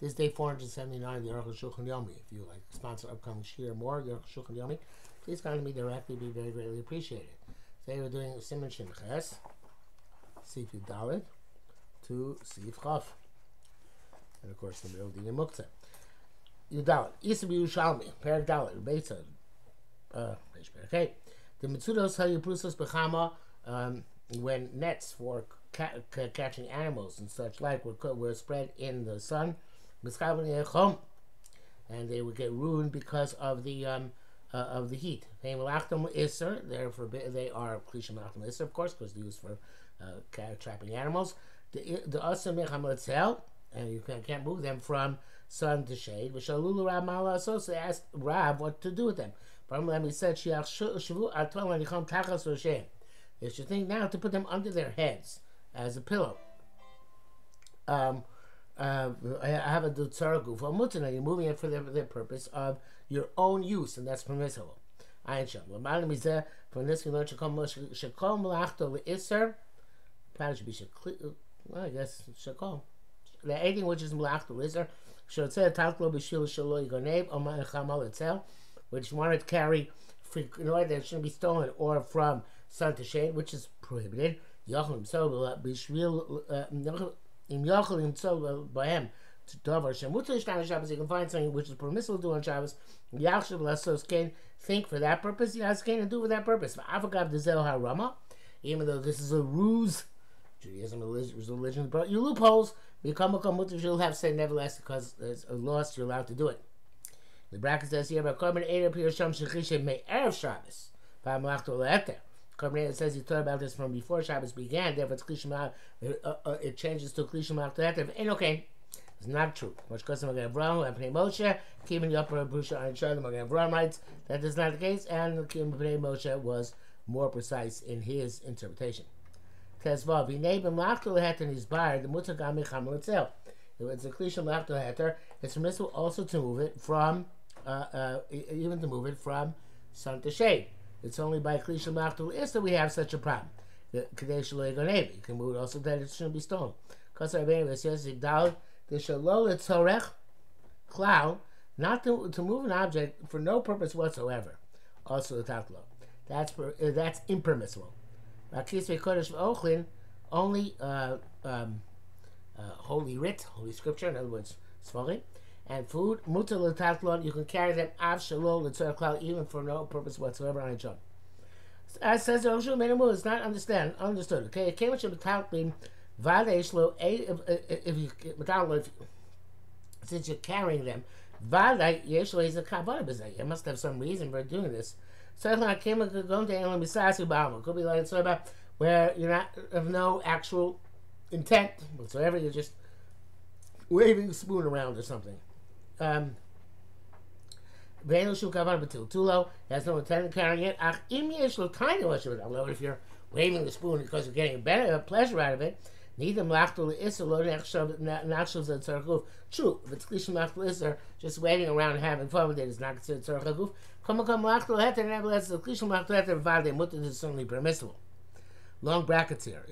This is day 479 of the Arukh HaShulchan Yomi. If you like sponsor upcoming Shir or more of the Arukh HaShulchan Yomi, please contact me directly. It would be very greatly appreciated. Today we're doing Siman Shin Ches, Sif Dalet to Sif Chav, and of course the middle Dina Muktzah. Yudalet, Isa B'Yushalmi, Perak Dalet, Beitza, okay. The Mitzudos Hayuprusos Bechama, when nets for catching animals and such like were spread in the sun, and they would get ruined because of the heat. They are Klisha Malachtam Isser, of course, because they're used for trapping animals. The Asa Mecham Letzel, and you can't move them from sun to shade. Vishalulu Rab Mala, so they asked Rab what to do with them. He said, they should think now to put them under their heads as a pillow. I have a dutzara guf or mutana. You're moving it for the purpose of your own use, and that's permissible. From this we learn shekol melachto leiser. Probably should be shekol. Well, I guess shekol. The anything which is melachto leiser. Shotzeh tatlo b'shil shelo yigoneb or ma'achamal etzel, which wanted to carry in order that it shouldn't be stolen or from sun to shade, which is prohibited. Yochel himself b'shvil im yochel himself b'hem to davar shemutar yishtan Shabbos. You can find something which is permissible to do on Shabbos. Yachshav lasos kain, think for that purpose. Yas kain, and do for that purpose. V'afagav dezel harama, even though this is a ruse. Judaism is a religion that brought you loopholes. Become a mutar, you'll have to say nevertheless because there's a loss. You're allowed to do it. The bracket says here about Korban Erev Pirasham Shechisha May Erev Shabbos. V'amalachto le'eter. Korban Erev says he thought about this from before Shabbos began. Therefore, it's Klisha it changes to Klisha Malachto le'eter. Ain't okay. It's not true. Much custom Magen Avraham and Pnei Moshe. Kivin Yopar Busha on Shah. The Magen Avraham writes that is not the case, and Kivin Pnei Moshe was more precise in his interpretation. Tezvav V'nei B'malachto le'eter Nizbar the Mutar Gam Mecham L'Tzel. It's a Klisha Malachto le'eter. It's permissible also to move it from even to move it from sun to shade. It's only by Klisha Malachto Le'isser we have such a problem. You can move it also that it shouldn't be stolen. Because says the Shalol Tzorech Klau, not to move an object for no purpose whatsoever. Also the Tatlo. That's impermissible. Only holy writ, holy scripture, in other words, Sfarim, and food, mutar l'tatlon, you can carry them av shalol l'tzorech klal, even for no purpose whatsoever on its own. As says the Rosh Hashanah, it's not understood. Okay, it came with metaltlin vade shlo. Since you're carrying them, vade yeshlo is a kavod b'zeh. You must have some reason for doing this. So I came with going to Elam Bisasu Ba'am. Could be like it's about where you're not of no actual intent whatsoever. You're just waving a spoon around or something. Tulo has no intent of carrying it. If you're waving the spoon because you're getting a pleasure out of it, true. If it's Klisha Malachto Le'isser, just waiting around and having fun with it is not considered tzorech haguf. Nevertheless, the Klisha Malachto Le'eter v'adei mutar is certainly permissible. Long brackets here.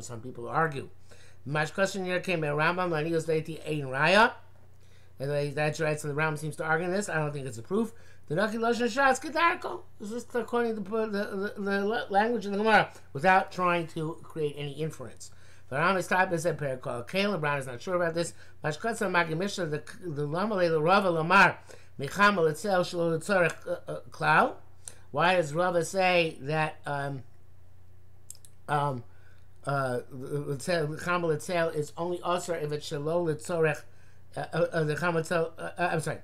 Some people argue. Mashkashin here came in Rambam, and he was Leiti Ein Raya. And that's right, so the Rambam seems to argue this. I don't think it's a proof. The Naki Lashon Shah is Kedarko. This is according to the language of the Gemara, without trying to create any inference. The Rambam is type is a pair called Caleb. Brown is not sure about this. Mashkashin Magi Mishnah, the Lamalei, the Rava Lamar, Mecham Letzel Shlo Tzorech Klau. Why does Rava say that the Chamal Etzel is only usher if it's Shalol Letzorech the Chamal Etzel? I'm sorry.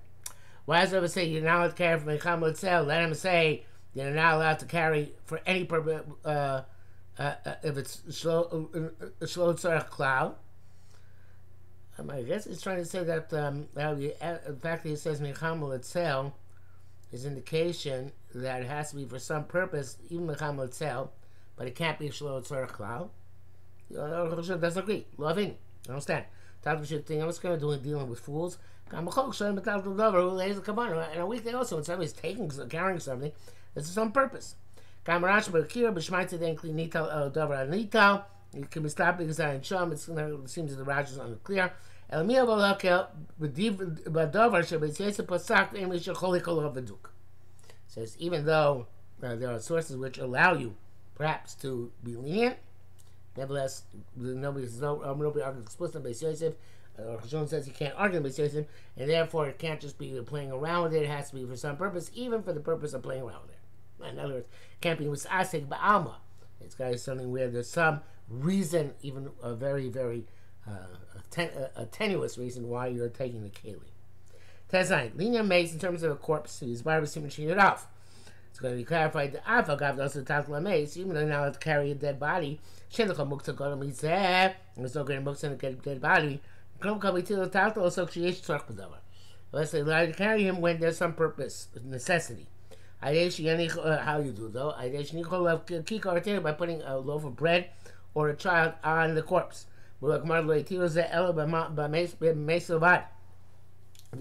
Why does Rava say you're not allowed to carry from the Chamal Etzel? Let him say you're not allowed to carry for any purpose if it's Shalol Letzorech Klau. I guess he's trying to say that the fact that he says Mechamal Etzel is indication that it has to be for some purpose, even Mechamal Etzel, but it can't be Shalol Letzorech Klau. Doesn't agree. Loving. Understand? Thing I was going to do in dealing with fools. In a weekday also, when somebody's carrying something, it's for some purpose. It can be stopped because I Sham. It seems that the Rashi is unclear. El mi avalakel b'davar shebetzesa pasak v'emli shecholi kol havaduk. Says even though there are sources which allow you perhaps to be lenient, nevertheless nobody argues explicitly Beis Yosef. Arukh HaShulchan says you can't argue Beis Yosef, and therefore it can't just be playing around with it. It has to be for some purpose, even for the purpose of playing around with it. In other words, it can't be misasek ba'alma. It's got to be something where there's some reason, even a very, very a tenuous reason why you're taking the keli. Tezayin, linear makes in terms of a corpse, he's barber machine it off. It's going to be clarified that Afagav also tatla mace, even though you're not allowed to carry a dead body, Shenachal Mukta Godam Mizeh, there's no greater Mukta than a dead body. Come Kabitil Tatla also creates Tzarch B'davar. Unless they allow you to carry him when there's some purpose, necessity. How you do though? By putting a loaf of bread or a child on the corpse. They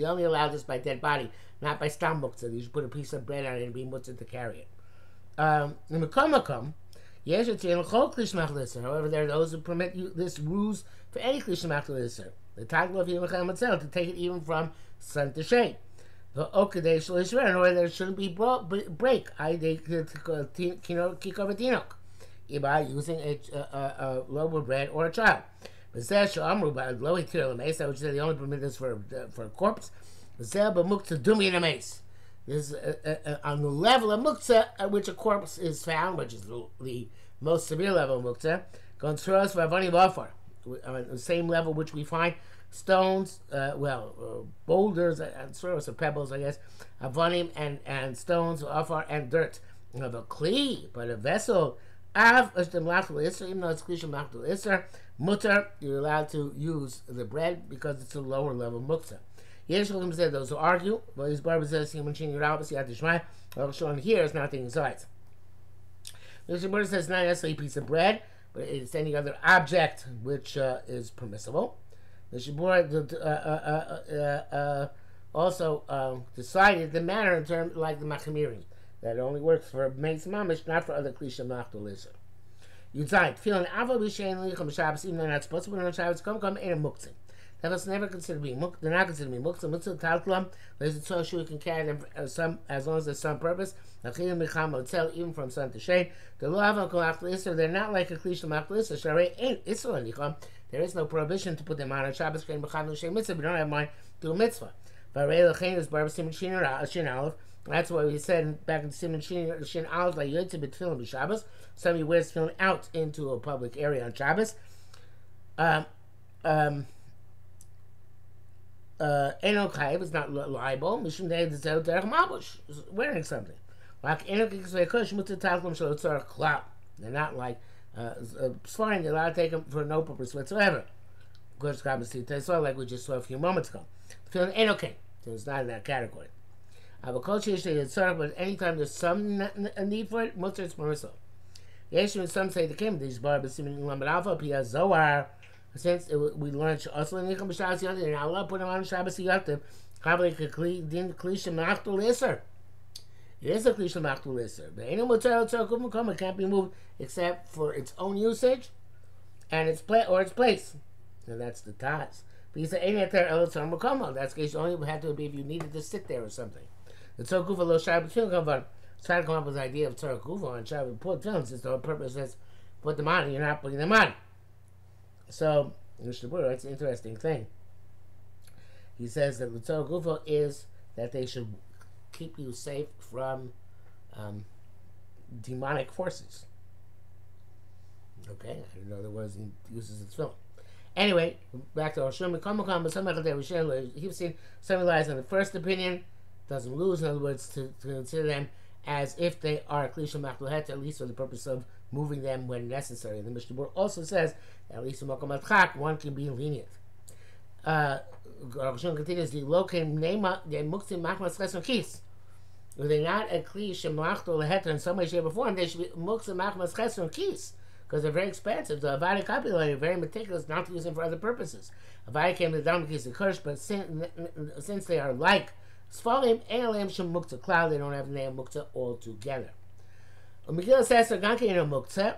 only allow this by dead body, not by stam muktzah. You should put a piece of bread on it and be muktzah to carry it. However, there are those who permit you this ruse for any klish machlisser. The title of Yom itself to take it even from sun to shade. The okadesh l'ishver, in order that it shouldn't be break. By using a loaf of bread or a child. Which said they only permit this for a corpse. This is on the level of muktzah at which a corpse is found, which is the most severe level of muktzah. On the same level which we find stones, boulders and sort of pebbles, I guess, avonim and stones, afar and dirt. You have a kli, but a vessel. Even though it's kli shemachtul iser, mutter, you're allowed to use the bread because it's a lower level muktzah. Said those who argue, but his barber says here is not thinking sides. The Shemur says not necessarily a piece of bread, but it's any other object which is permissible. The Shemur also decided the matter in terms like the Machamirim, that only works for Meis Mamish, not for other Klisha Machtul Isser. Yudzai, feeling Ava B'Shein Licham Shabbos, even though they're not supposed to put on Shabbos, come in a muktzah. That was never considered being muktzah. They're not considered being muktzah. Muktzah Talklam, there's a tzoshu you can carry them as long as there's some purpose. Even from sun to shade. The law of Machtul Isser, they're not like a Klisha Machtul Isser. Sharei ain't Isser Licham. There is no prohibition to put them on Shabbos. We don't have mind to do a mitzvah. That's why we said back in Siman Shin Aleph, like Yotze b'Tefillin b'Shabbos. Somebody wears tefillin out into a public area on Shabbos. Eno Chayiv is not liable. Mishum Dei D'Zel Derech Mabush is wearing something. Like Eno Kikzvei Kosh Mutzah Talklam Shelo Tzarech Klal. They're not like Sfarim. They're allowed to take them for no purpose whatsoever. Kosh Kabbalah Tesla, like we just saw a few moments ago. Tefillin Eno Kain, so it's not in that category. But anytime there's some need for it, mutter is permissible. Some say the king, these barbers, since we learned also in Nicham B'Shabbos Yontif, and Allah put him on Shabbos Yontif, probably din Klisha Machtul Isser. It is a Klisha Machtul Isser. But any mutter it can't be moved except for its own usage and its place. And that's the Taz. But he said, that's the case you only had to be if you needed to sit there or something. The Tzor Gufa Lo Shai B'Tefillin Kavan try to come up with the idea of Tzor Gufa and Shai put films since the whole purpose is put them on and you're not putting them on. So, that's an interesting thing. He says that the Tzor Gufa is that they should keep you safe from demonic forces. Okay, I didn't know there was he uses its film. Anyway, back to Oshun. He's seen some relies on the first opinion, doesn't lose. In other words, to consider them as if they are Klisha Machtul Het, at least for the purpose of moving them when necessary. The Mishnah also says that at least in Mokom Atchak, one can be lenient. Oshun continues, the lokim nema de muktzim machmas chesron kis. If they're not a Klisha Machtul Het in some way, shape, or form, they should be muktzim machmas chesron kis. Because they're very expensive. The Avadi copyright are very meticulous not to use them for other purposes. Avadi came to the Dam Kis Kursh, but since they are like Sfarim, Elam Shem Muktzah Cloud, they don't have the name Muktzah altogether. Megillah says Ganki in a Muktzah,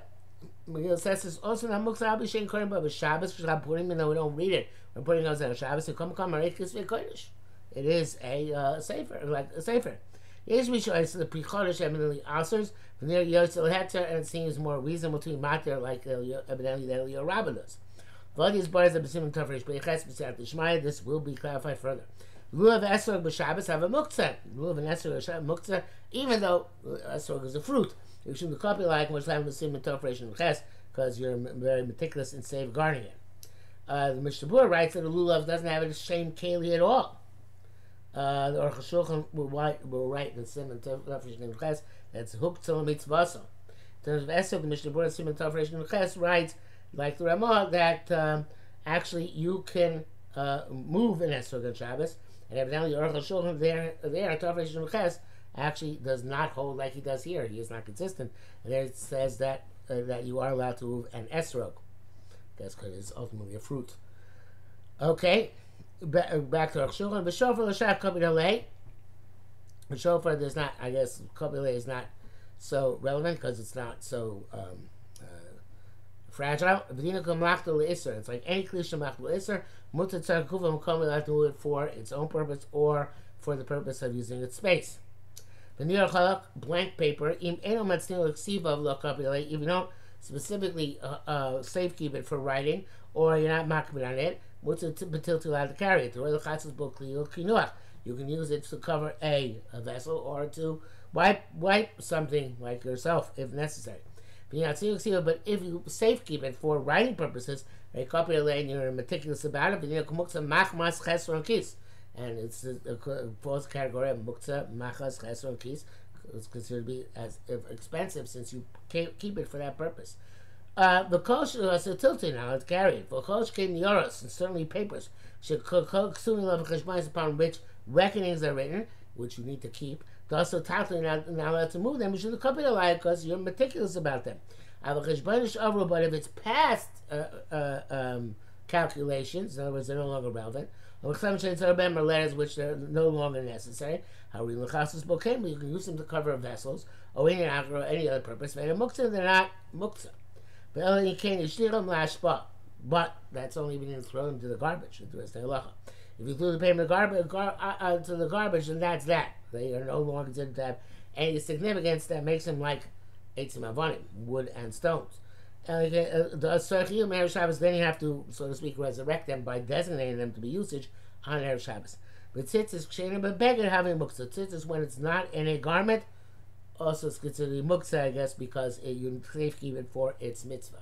Miguel says it's also not muksa abishen korim but Shabbos because I'm putting even though we don't read it. We're putting those on Shabbos. So come arekis ve'kodesh. It is a sefer, like a sefer. Yes, we show the pre-chodesh evidently answers from there Yosel Heter, and it seems more reasonable to be matter like evidently that Elio Rabba does. This will be clarified further. Lulav esrog b'Shabbos have a muktzah. Lulav and esrog muktzah, even though esrog is a fruit. You shouldn't copy like much time with sim and tofresh ches because you're very meticulous in safeguarding it. The Mishnah Berurah writes that the lulav doesn't have the same keli at all. The Arukh HaShulchan will write in sim and tofresh ches that's hooked to mitzvah. In terms of esrog, the Mishnah Berurah sim and tofresh ches writes like the Ramah that actually you can move an esrog on Shabbos. And evidently, Arukh HaShulchan there, Tafresh Ches, actually does not hold like he does here. He is not consistent. And there it says that that you are allowed to move an esrog. That's because it's ultimately a fruit. Okay, back to Arukh HaShulchan. B'shofar l'shach kapid halei. The shofar does not, I guess, kapid halei is not so relevant because it's not so fragile. It's like any klisha machta l'isser. Mutar tzar kuva m'kom allowed to move it for its own purpose or for the purpose of using its space. The New York halak blank paper. Im eno matzil ksiva lo kapilei. If you don't specifically safekeep it for writing or you're not makbid on it, mutar b'til to allowed to carry it. The chatzos b'kli kinuach. You can use it to cover a vessel or to wipe something like yourself if necessary. But if you safekeep it for writing purposes, a copy of it and you're meticulous about it, and it's a false category of muktzah, machas, chesron, kis. It's considered to be as expensive since you keep it for that purpose. The kosh is a tilting now, it's carried. For kosh came yoros, and certainly papers, upon which reckonings are written, which you need to keep. Also, totally not allowed to move them. You should copy the lie because you're meticulous about them. But if it's past calculations, in other words, they're no longer relevant, or letters which are no longer necessary, you can use them to cover vessels or any other purpose. They're not muktzah. But that's only when you throw them to the garbage. If you threw the paper to the garbage, then that's that. They are no longer considered to have any significance that makes them like eitzim avonim, wood and stones. The Sarchiyim Erev Shabbos, then you have to, so to speak, resurrect them by designating them to be usage on Erev Shabbos. But tzitz is kshenim, but beggar having muktzah. Tzitz is when it's not in a garment. Also, it's considered muktzah, I guess, because you safekeep it for its mitzvah.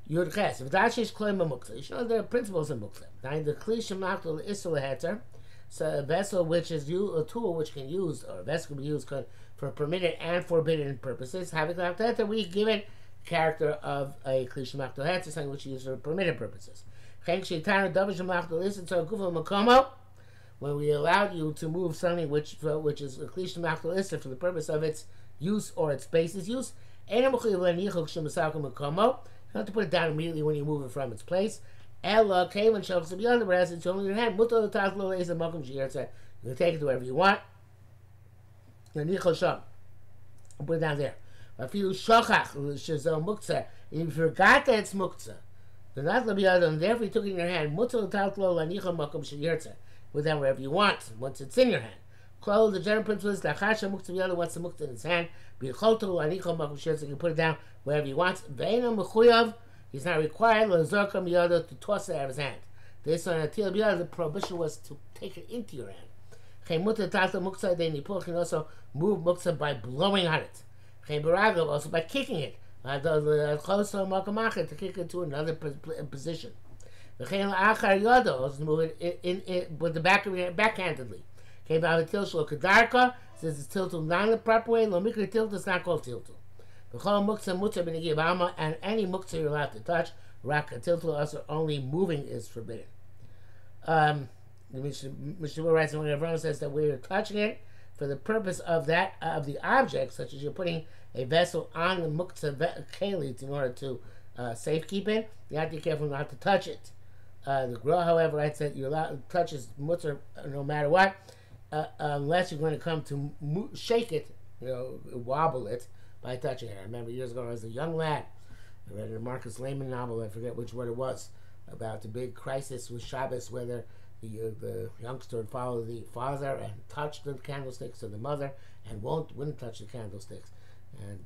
Yud Ches. If that is claim a muktzah, you should know there are principles in muktzah. Now, the kli shemachtel isur leheter. So a vessel which is a tool which can use, or a vessel can be used for permitted and forbidden purposes. Having like that, we give it character of a kli shemachtel heter, something which is used for permitted purposes. When we allowed you to move something which is a kli shemachtel isur for the purpose of its use or its space's use, you don't have to put it down immediately when you move it from its place. Ella came and shows to be on the breast, it's only in your hand. You can take it to wherever you want. Put it down there. If you forgot that it's muktzah, then not to be other than therefore you took it in your hand. Put that wherever you want, once it's in your hand. The general principle is that once the muktzah in his hand, you can put it down wherever you want. He's not required to toss it out of his hand. This on the prohibition was to take it into your hand. You can also move muktzah by blowing on it. Also by kicking it. To kick it to another position. Also move it in with the backhandedly. Since it's tilted not in the proper way, it's not called tilted. And any muktzah you're allowed to touch, also only moving is forbidden. The Mishnah writes, when everyone says that we're touching it for the purpose of the object, such as you're putting a vessel on the muktzah kelit in order to safekeep it, you have to be careful not to touch it. The Gra, however, writes that you're allowed to touch it mutter no matter what, unless you're going to come to shake it, wobble it, by touching it. I remember years ago, I was a young lad. I read a Marcus Lehman novel. I forget which one it was, about the big crisis with Shabbos, whether the youngster would follow the father and touch the candlesticks, or the mother and wouldn't touch the candlesticks. And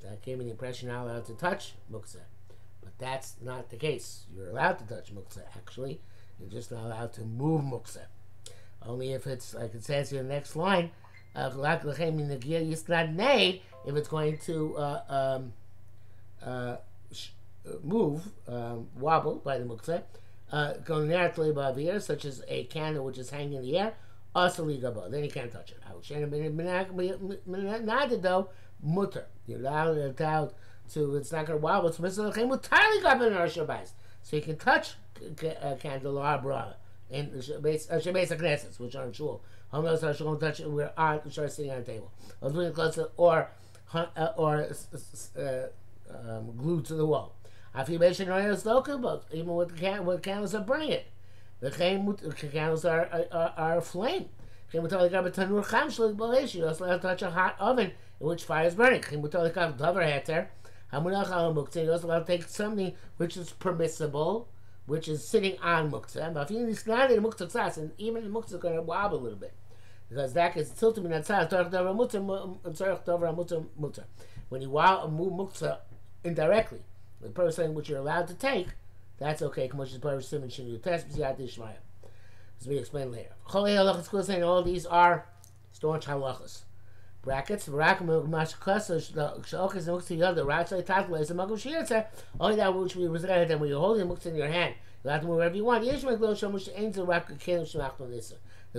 that gave me the impression you're not allowed to touch muktzah. But that's not the case. You're allowed to touch muktzah, actually. You're just not allowed to move muktzah. Only if it's, like it says in the next line, if it's going to move, wobble by the muktzah, such as a candle which is hanging in the air, then you can't touch it. Mutter. You're allowed to, it's not going to wobble. So you can touch a candelabra in Shabbat Knesset, which are in shul. Homeless are going to touch it. We're sitting on a table, or glued to the wall. Even with candles are burning it. The candles are aflame. You also touch a hot oven in which fire is burning. You also allowed to take something which is permissible, which is sitting on muktzah. But if it's not in muktzah, and even the muktzah is going to wobble a little bit, because that is tilted in that side. When you move muktzah indirectly, the person which you're allowed to take, that's okay. As we explain later. All these are staunch halachas. Brackets. Only that which we resided and when you're holding the muktzah in your hand, you have to move wherever you want. The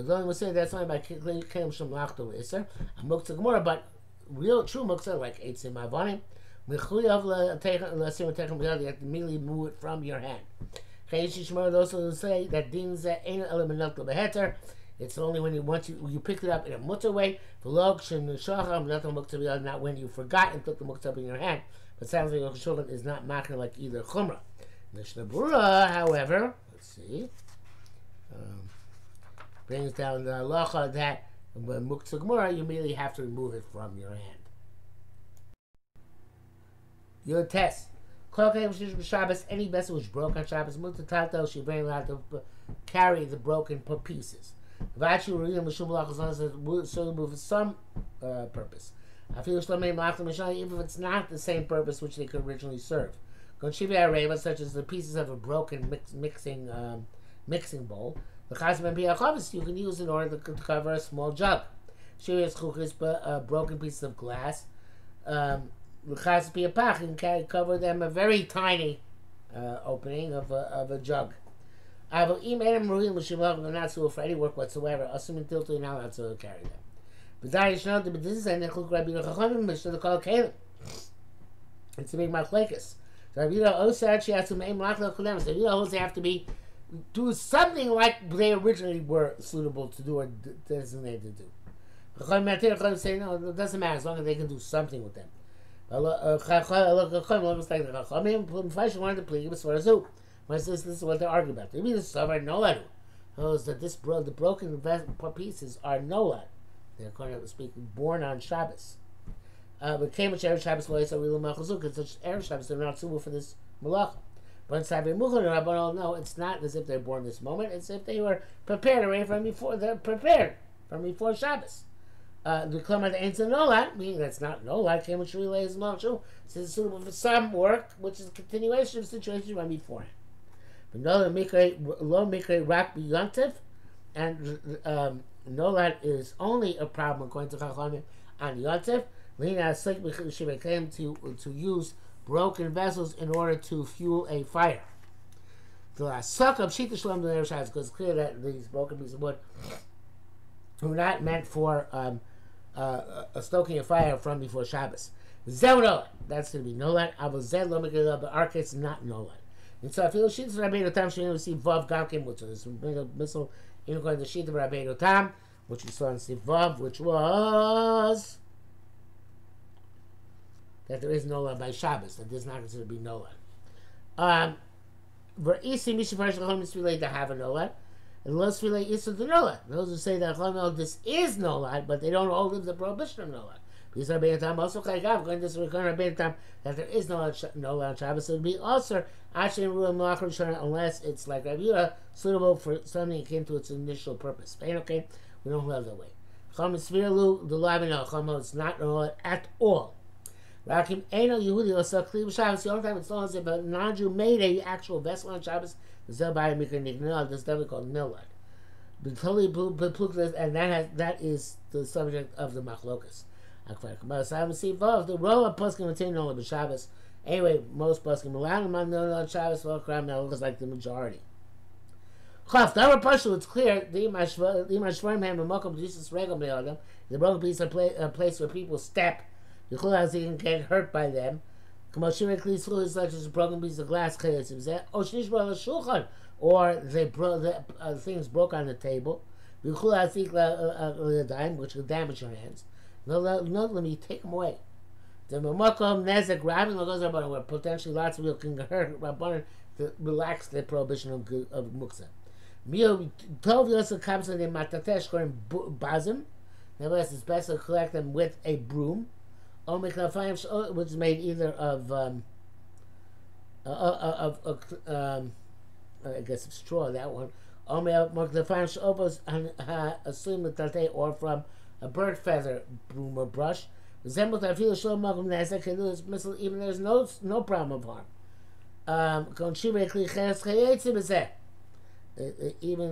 Gdolim will say that's only by kelim shamlachto iser. A muktzah gemara, but real true muktzah like eitzim avonim, you have to immediately move it from your hand. Also say that it's only when you picked it up in a mutter way, not when you forgot and took the muktzah in your hand. But sounds like Arukh HaShulchan is not machna like either chumrah. Mishnah Berurah, however, let's see, brings down the halacha that when muktzah gemara, you immediately have to remove it from your hand. Your test. Any vessel which broke on Shabbos, mutatato, she bring allowed to carry the broken pieces. So move for some purpose. Even if it's not the same purpose which they could originally serve. Such as the pieces of a broken mixing bowl. You can use in order to cover a small jug. Broken pieces of glass. You can cover them a very tiny opening of a jug. But not so for any work whatsoever. Assuming till you're not allowed to carry them. But this is a call Caleb. It's a big machlekes. So she has to make machlekes. So they have to be do something like they originally were suitable to do or designated to do. Say no, it doesn't matter as long as they can do something with them. This is what they argue about. They mean this is nolad. That the broken pieces are nolad. They're going to speak born on Shabbos. But came with Erev Shabbos lois are real machazuk. It's such Erev Shabbos they're not suitable for this malacha. But inside no, it's not as if they're born this moment. It's if they were prepared already from before. They're prepared from before Shabbos. The klama that ain't a nolad, meaning that's not nolad. Came with Shri is malchu. It's suitable for some work, which is a continuation of the situation from beforehand. But no, lo mikre rak b'yontif, and nolad is only a problem according to Chachamim on yontif. Lina sik came to use broken vessels in order to fuel a fire. The last suck of shita shalom the Shabbos, because it's clear that these broken pieces of wood were not meant for stoking a fire from before Shabbos. Zeh nolad, that's going to be nolad. Avo zeh lo mikre, but our case is not nolad. And so I feel sheets Rabbeinu Tam she see Vav Gamkim, which is bring a missile in according to the sheet of Rabbeinu Tam, which we saw in Sivav, which was that there is nolad by Shabbos, that this is not considered to be nolad. V'isi mishiparish l'chol misvilei to have a nolad, and los vilei isa the nolad. Those who say that this is nolad, but they don't hold the prohibition of nolad. Because Rabbeinu Tam also Chaygav, going to this Rabbeinu Tam, that there is no on Shabbos, so it would be also unless it's like Rabbi Yehuda, suitable for something akin to its initial purpose. Okay, we don't have that way. Chom Svirlu, the Lavino, Chom, it's not normal at all. Rakim Eno Yehudi also Kli Shabbos. The only time it's not if a non-Jew made a actual vessel on Shabbos, the Zelbai Mikra Nignil, this is definitely called Nilad. And that is the subject of the Machlokas. The role of Poskim maintain only Shabbos. Anyway, most Poskim allow them on Shabbos, looks like the majority. It's clear the broken piece of a place where people step. The Chulas can get hurt by them. Such as a broken piece of glass, or things broke on the table, which will damage your hands. No, let me take them away. The Makom Nezek grabbing goes about where potentially lots of people can get hurt to relax the prohibition of Muksa. Mio Tov Yosef comes in the Matatesh or in Bazim. Nevertheless, it's best to collect them with a broom. Which is made either of I guess of straw, that one. Or from a bird feather broom or brush. Even there's no problem of harm. Even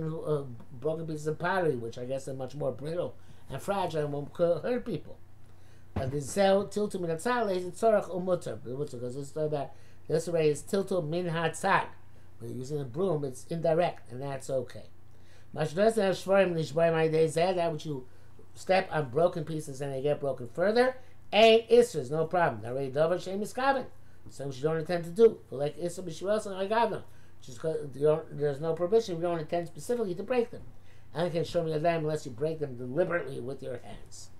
broken pieces of pottery, which I guess are much more brittle and fragile and won't hurt people. The zel tiltu min hatzad is tzorach umutter because this story about this array is tiltu min hatzad. When you're using a broom, it's indirect, and that's okay. That which you step on broken pieces and they get broken further, ain't isras, no problem. Already davar shein miskaven, something you don't intend to do. But like isra b'shivos and agavno, just there's no prohibition. You don't intend specifically to break them. And you can show me a dime unless you break them deliberately with your hands.